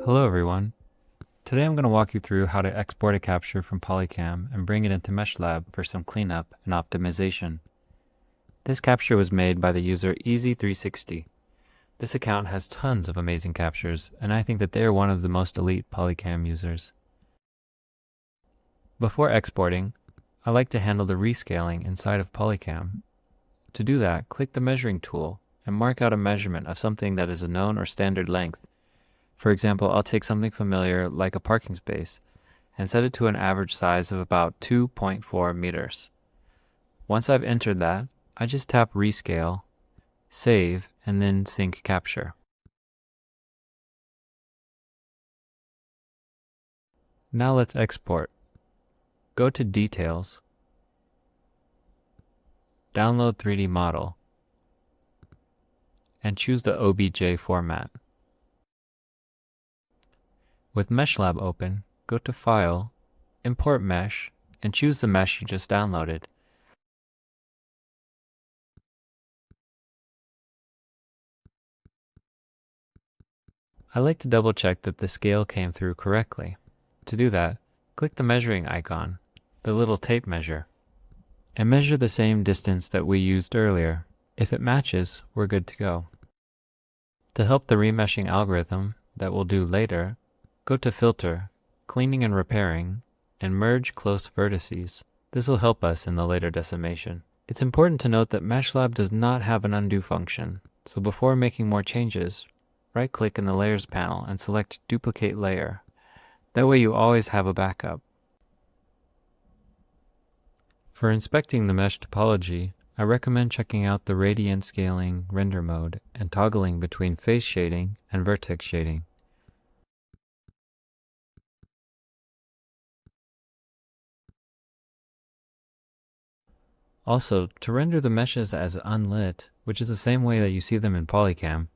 Hello everyone. Today I'm going to walk you through how to export a capture from Polycam and bring it into MeshLab for some cleanup and optimization. This capture was made by the user Easy360. This account has tons of amazing captures, and I think that they are one of the most elite Polycam users. Before exporting, I like to handle the rescaling inside of Polycam. To do that, click the measuring tool and mark out a measurement of something that is a known or standard length. For example, I'll take something familiar like a parking space and set it to an average size of about 2.4 meters. Once I've entered that, I just tap Rescale, Save, and then Sync Capture. Now let's export. Go to Details, Download 3D Model, and choose the OBJ format. With MeshLab open, go to File, Import Mesh, and choose the mesh you just downloaded. I like to double check that the scale came through correctly. To do that, click the measuring icon, the little tape measure, and measure the same distance that we used earlier. If it matches, we're good to go. To help the remeshing algorithm that we'll do later, go to Filter, Cleaning and Repairing, and Merge Close Vertices. This will help us in the later decimation. It's important to note that MeshLab does not have an undo function, so before making more changes, right-click in the Layers panel and select Duplicate Layer. That way you always have a backup. For inspecting the mesh topology, I recommend checking out the Radiant Scaling render mode and toggling between face shading and vertex shading. Also, to render the meshes as unlit, which is the same way that you see them in Polycam,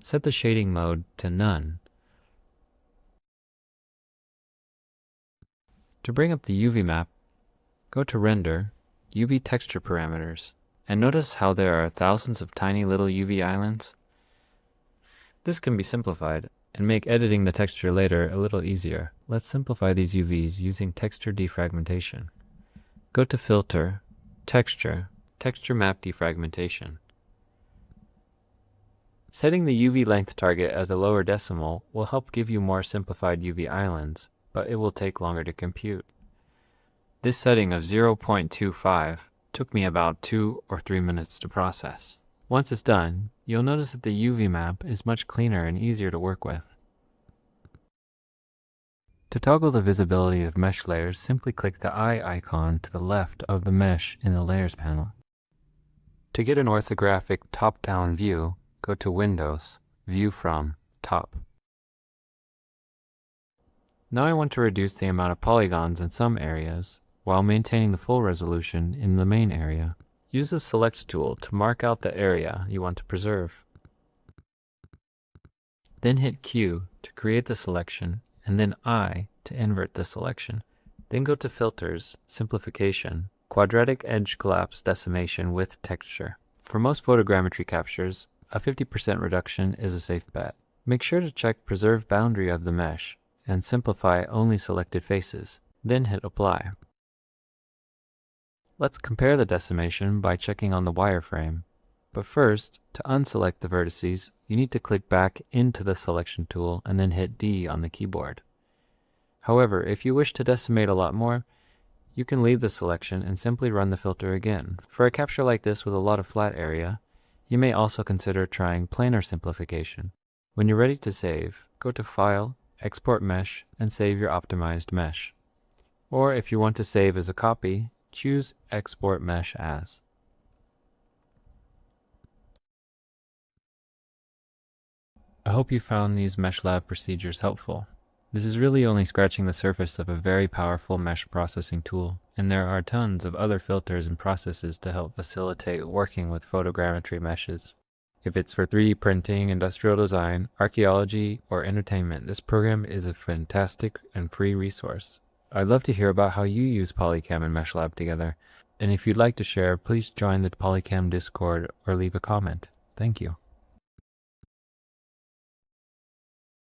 set the shading mode to None. To bring up the UV map, go to Render, UV Texture Parameters, and notice how there are thousands of tiny little UV islands. This can be simplified and make editing the texture later a little easier. Let's simplify these UVs using texture defragmentation. Go to Filter, Texture, Texture Map Defragmentation. Setting the UV length target as a lower decimal will help give you more simplified UV islands, but it will take longer to compute. This setting of 0.25 took me about 2 or 3 minutes to process. Once it's done, you'll notice that the UV map is much cleaner and easier to work with. To toggle the visibility of mesh layers, simply click the eye icon to the left of the mesh in the Layers panel. To get an orthographic top-down view, go to Windows, View from, Top. Now I want to reduce the amount of polygons in some areas, while maintaining the full resolution in the main area. Use the Select tool to mark out the area you want to preserve. Then hit Q to create the selection, and then I to invert the selection. Then go to Filters, Simplification, Quadratic Edge Collapse Decimation with Texture. For most photogrammetry captures, a 50% reduction is a safe bet. Make sure to check Preserve Boundary of the mesh, and simplify only selected faces. Then hit Apply. Let's compare the decimation by checking on the wireframe. But first, to unselect the vertices, you need to click back into the Selection tool and then hit D on the keyboard. However, if you wish to decimate a lot more, you can leave the selection and simply run the filter again. For a capture like this with a lot of flat area, you may also consider trying planar simplification. When you're ready to save, go to File, Export Mesh, and save your optimized mesh. Or if you want to save as a copy, choose Export Mesh As. I hope you found these MeshLab procedures helpful. This is really only scratching the surface of a very powerful mesh processing tool, and there are tons of other filters and processes to help facilitate working with photogrammetry meshes. If it's for 3D printing, industrial design, archaeology, or entertainment, this program is a fantastic and free resource. I'd love to hear about how you use Polycam and MeshLab together, and if you'd like to share, please join the Polycam Discord or leave a comment. Thank you.